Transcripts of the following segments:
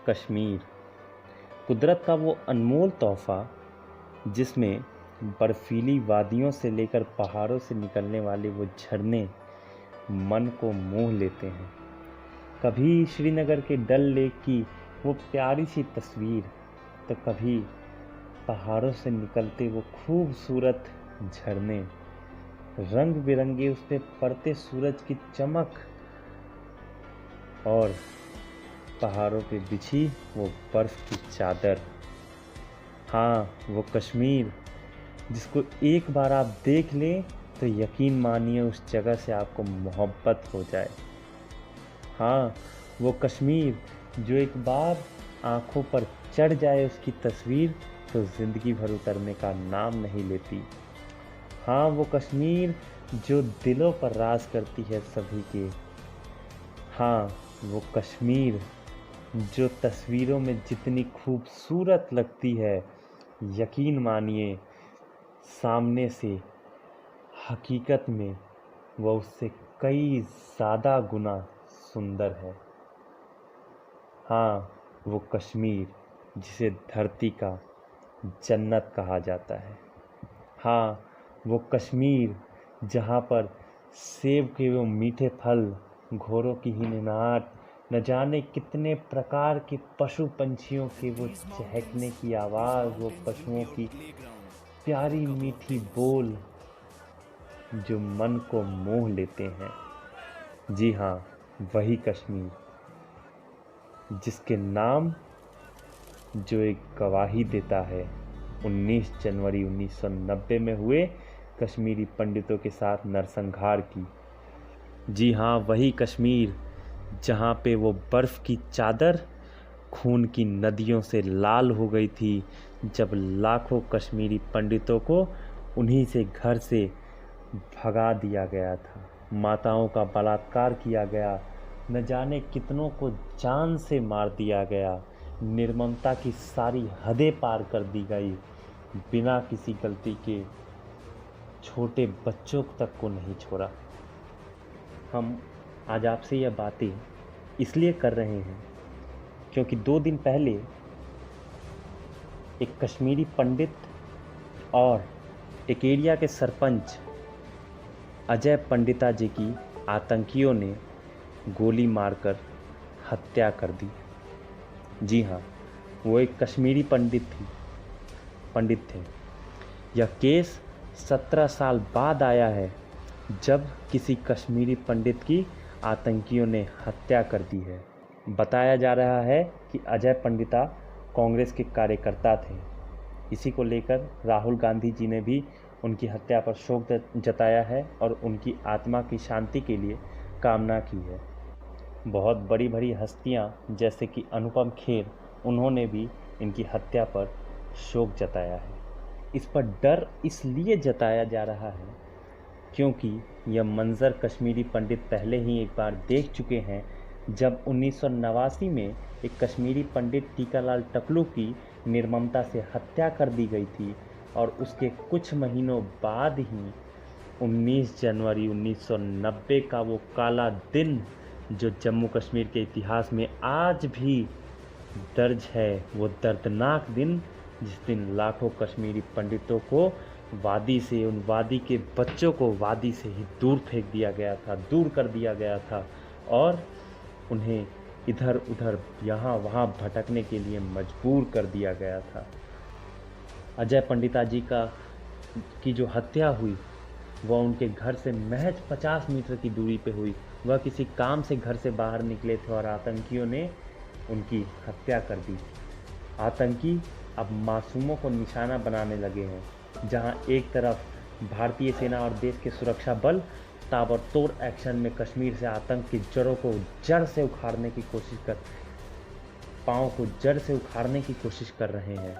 कश्मीर कुदरत का वो अनमोल तोहफ़ा जिसमें बर्फीली वादियों से लेकर पहाड़ों से निकलने वाले वो झरने मन को मोह लेते हैं। कभी श्रीनगर के डल लेक की वो प्यारी सी तस्वीर, तो कभी पहाड़ों से निकलते वो खूबसूरत झरने, रंग बिरंगे उस पे पड़ते सूरज की चमक और पहाड़ों पे बिछी वो बर्फ की चादर। हाँ, वो कश्मीर जिसको एक बार आप देख लें तो यकीन मानिए उस जगह से आपको मोहब्बत हो जाए। हाँ, वो कश्मीर जो एक बार आंखों पर चढ़ जाए उसकी तस्वीर तो ज़िंदगी भर उतरने का नाम नहीं लेती। हाँ, वो कश्मीर जो दिलों पर राज करती है सभी के। हाँ, वो कश्मीर जो तस्वीरों में जितनी खूबसूरत लगती है, यकीन मानिए सामने से हकीकत में वह उससे कई ज़्यादा गुना सुंदर है। हाँ, वो कश्मीर जिसे धरती का जन्नत कहा जाता है। हाँ, वो कश्मीर जहाँ पर सेब के वो मीठे फल, घोड़ों की हिनहिनाहट, न जाने कितने प्रकार के पशु पंछियों के वो चहकने की आवाज़, वो पशुओं की प्यारी मीठी बोल जो मन को मोह लेते हैं। जी हाँ, वही कश्मीर जिसके नाम जो एक गवाही देता है 19 जनवरी 1990 में हुए कश्मीरी पंडितों के साथ नरसंहार की। जी हाँ, वही कश्मीर जहाँ पे वो बर्फ़ की चादर खून की नदियों से लाल हो गई थी, जब लाखों कश्मीरी पंडितों को उन्हीं से घर से भगा दिया गया था, माताओं का बलात्कार किया गया, न जाने कितनों को जान से मार दिया गया, निर्ममता की सारी हदें पार कर दी गई, बिना किसी गलती के छोटे बच्चों तक को नहीं छोड़ा। हम आज आपसे यह बातें इसलिए कर रहे हैं क्योंकि 2 दिन पहले एक कश्मीरी पंडित और एक एरिया के सरपंच अजय पंडिता जी की आतंकियों ने गोली मारकर हत्या कर दी। जी हाँ, वो एक कश्मीरी पंडित थे। यह केस 17 साल बाद आया है, जब किसी कश्मीरी पंडित की आतंकियों ने हत्या कर दी है। बताया जा रहा है कि अजय पंडिता कांग्रेस के कार्यकर्ता थे। इसी को लेकर राहुल गांधी जी ने भी उनकी हत्या पर शोक जताया है और उनकी आत्मा की शांति के लिए कामना की है। बहुत बड़ी बड़ी हस्तियां जैसे कि अनुपम खेर, उन्होंने भी इनकी हत्या पर शोक जताया है। इस पर डर इसलिए जताया जा रहा है क्योंकि यह मंज़र कश्मीरी पंडित पहले ही एक बार देख चुके हैं, जब 1989 में एक कश्मीरी पंडित टीकालाल टकलू की निर्ममता से हत्या कर दी गई थी और उसके कुछ महीनों बाद ही 19 जनवरी 1990 का वो काला दिन जो जम्मू कश्मीर के इतिहास में आज भी दर्ज है, वो दर्दनाक दिन जिस दिन लाखों कश्मीरी पंडितों को वादी से, उन वादी के बच्चों को वादी से ही दूर फेंक दिया गया था, दूर कर दिया गया था और उन्हें इधर उधर यहाँ वहाँ भटकने के लिए मजबूर कर दिया गया था। अजय पंडिता जी की जो हत्या हुई वह उनके घर से महज 50 मीटर की दूरी पे हुई। वह किसी काम से घर से बाहर निकले थे और आतंकियों ने उनकी हत्या कर दी। आतंकी अब मासूमों को निशाना बनाने लगे हैं। जहां एक तरफ भारतीय सेना और देश के सुरक्षा बल ताबड़तोड़ एक्शन में कश्मीर से आतंक की जड़ों को जड़ से उखाड़ने की कोशिश कर रहे हैं,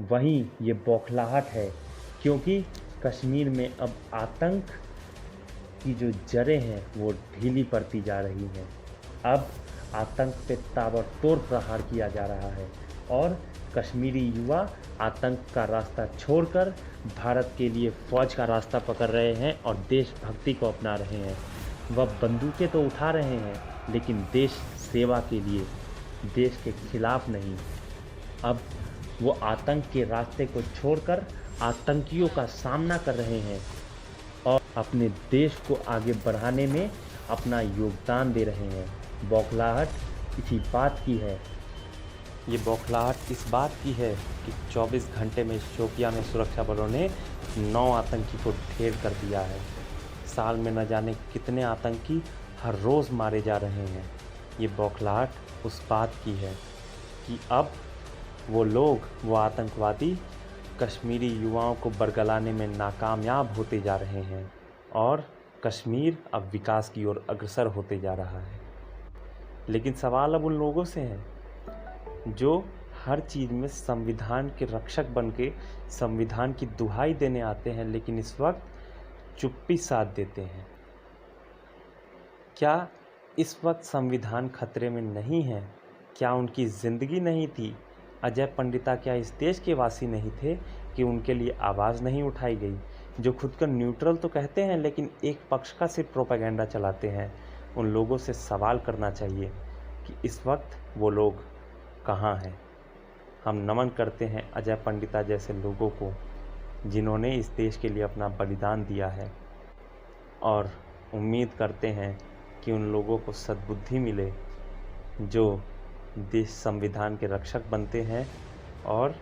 वहीं ये बौखलाहट है क्योंकि कश्मीर में अब आतंक की जो जड़ें हैं वो ढीली पड़ती जा रही हैं। अब आतंक पे ताबड़तोड़ प्रहार किया जा रहा है और कश्मीरी युवा आतंक का रास्ता छोड़कर भारत के लिए फ़ौज का रास्ता पकड़ रहे हैं और देशभक्ति को अपना रहे हैं। वह बंदूकें तो उठा रहे हैं लेकिन देश सेवा के लिए देश के खिलाफ नहीं, अब वो आतंक के रास्ते को छोड़कर आतंकियों का सामना कर रहे हैं और अपने देश को आगे बढ़ाने में अपना योगदान दे रहे हैं। बौखलाहट इसी बात की है। ये बौखलाहट इस बात की है कि 24 घंटे में शोपियां में सुरक्षा बलों ने 9 आतंकी को ढेर कर दिया है। साल में न जाने कितने आतंकी हर रोज़ मारे जा रहे हैं। ये बौखलाहट उस बात की है कि अब वो आतंकवादी कश्मीरी युवाओं को बरगलाने में नाकामयाब होते जा रहे हैं और कश्मीर अब विकास की ओर अग्रसर होते जा रहा है। लेकिन सवाल अब उन लोगों से है जो हर चीज़ में संविधान के रक्षक बन के संविधान की दुहाई देने आते हैं, लेकिन इस वक्त चुप्पी साध देते हैं। क्या इस वक्त संविधान खतरे में नहीं है? क्या उनकी ज़िंदगी नहीं थी? अजय पंडिता क्या इस देश के वासी नहीं थे कि उनके लिए आवाज़ नहीं उठाई गई? जो खुद को न्यूट्रल तो कहते हैं लेकिन एक पक्ष का सिर्फ प्रोपेगेंडा चलाते हैं, उन लोगों से सवाल करना चाहिए कि इस वक्त वो लोग कहाँ हैं। हम नमन करते हैं अजय पंडिता जैसे लोगों को जिन्होंने इस देश के लिए अपना बलिदान दिया है और उम्मीद करते हैं कि उन लोगों को सद्बुद्धि मिले जो देश संविधान के रक्षक बनते हैं और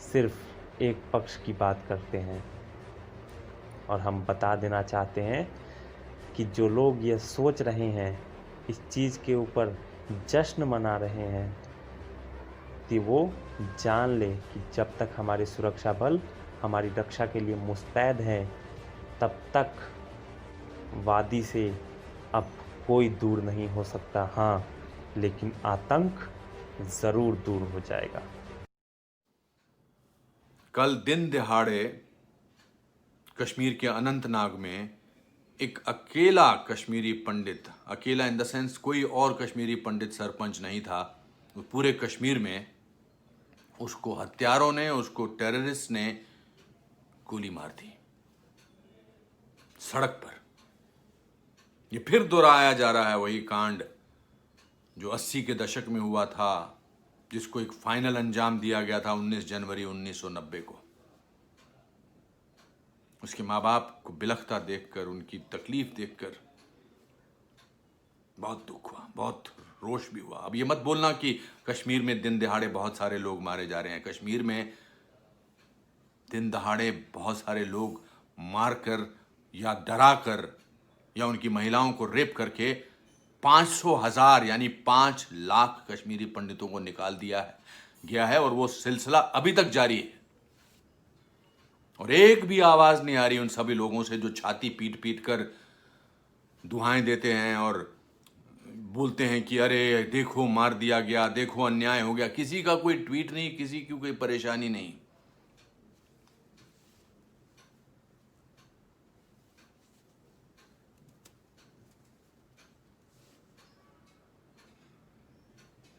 सिर्फ एक पक्ष की बात करते हैं। और हम बता देना चाहते हैं कि जो लोग ये सोच रहे हैं, इस चीज़ के ऊपर जश्न मना रहे हैं, कि वो जान लें कि जब तक हमारे सुरक्षा बल हमारी रक्षा के लिए मुस्तैद हैं, तब तक वादी से अब कोई दूर नहीं हो सकता। हाँ, लेकिन आतंक ज़रूर दूर हो जाएगा। कल दिन दिहाड़े कश्मीर के अनंतनाग में एक अकेला कश्मीरी पंडित, अकेला इन द सेंस कोई और कश्मीरी पंडित सरपंच नहीं था, पूरे कश्मीर में उसको हत्यारों ने, उसको टेररिस्ट ने गोली मार दी सड़क पर। ये फिर दोहराया जा रहा है वही कांड जो 80 के दशक में हुआ था, जिसको एक फाइनल अंजाम दिया गया था 19 जनवरी 1990 को। उसके माँ बाप को बिलखता देखकर, उनकी तकलीफ देखकर बहुत दुख हुआ, बहुत रोष भी हुआ। अब ये मत बोलना कि कश्मीर में दिन दहाड़े बहुत सारे लोग मारे जा रहे हैं। कश्मीर में दिन दहाड़े बहुत सारे लोग मारकर या डराकर या उनकी महिलाओं को रेप करके 500,000 यानी 5 लाख कश्मीरी पंडितों को निकाल दिया है गया है और वो सिलसिला अभी तक जारी है। और एक भी आवाज नहीं आ रही उन सभी लोगों से जो छाती पीट पीट कर दुहाएं देते हैं और बोलते हैं कि अरे देखो मार दिया गया, देखो अन्याय हो गया। किसी का कोई ट्वीट नहीं, किसी की कोई परेशानी नहीं।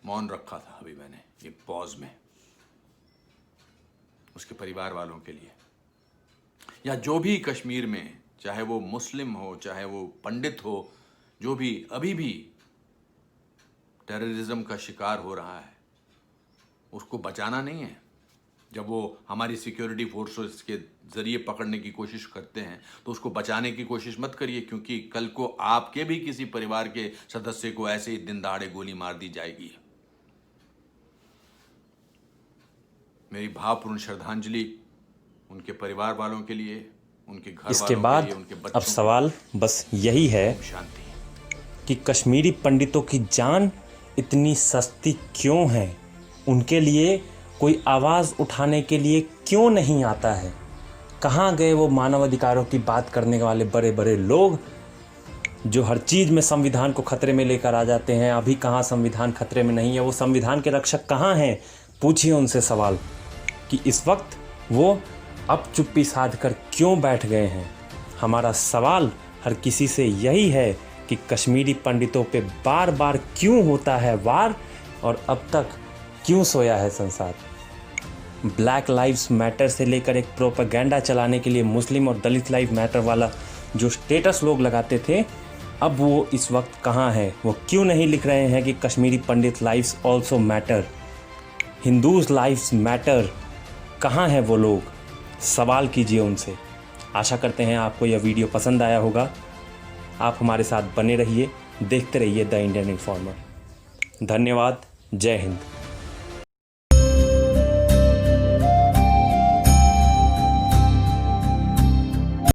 मौन रखा था अभी मैंने ये पॉज में उसके परिवार वालों के लिए, या जो भी कश्मीर में, चाहे वो मुस्लिम हो चाहे वो पंडित हो, जो भी अभी भी टेररिज्म का शिकार हो रहा है, उसको बचाना नहीं है। जब वो हमारी सिक्योरिटी फोर्सेस के जरिए पकड़ने की कोशिश करते हैं तो उसको बचाने की कोशिश मत करिए, क्योंकि कल को आपके भी किसी परिवार के सदस्य को ऐसे ही दिन दहाड़े गोली मार दी जाएगी। मेरी भावपूर्ण श्रद्धांजलि उनके परिवार वालों के लिए, उनके घर इसके वालों बाद के लिए, उनके बच्चों अब सवाल बस यही है शांति। कि कश्मीरी पंडितों की जान इतनी सस्ती क्यों है? उनके लिए कोई आवाज़ उठाने के लिए क्यों नहीं आता है? कहाँ गए वो मानवाधिकारों की बात करने वाले बड़े बड़े लोग जो हर चीज़ में संविधान को खतरे में लेकर आ जाते हैं? अभी कहाँ संविधान खतरे में नहीं है? वो संविधान के रक्षक कहाँ हैं? पूछिए उनसे सवाल कि इस वक्त वो अब चुप्पी साध कर क्यों बैठ गए हैं। हमारा सवाल हर किसी से यही है कि कश्मीरी पंडितों पे बार बार क्यों होता है वार और अब तक क्यों सोया है संसार। ब्लैक लाइव्स मैटर से लेकर एक प्रोपेगेंडा चलाने के लिए मुस्लिम और दलित लाइव मैटर वाला जो स्टेटस लोग लगाते थे, अब वो इस वक्त कहाँ हैं? वो क्यों नहीं लिख रहे हैं कि Kashmiri Pandit lives also matter, Hindus lives matter? कहाँ हैं वो लोग? सवाल कीजिए उनसे। आशा करते हैं आपको यह वीडियो पसंद आया होगा। आप हमारे साथ बने रहिए, देखते रहिए द इंडियन इन्फॉर्मर। धन्यवाद। जय हिंद।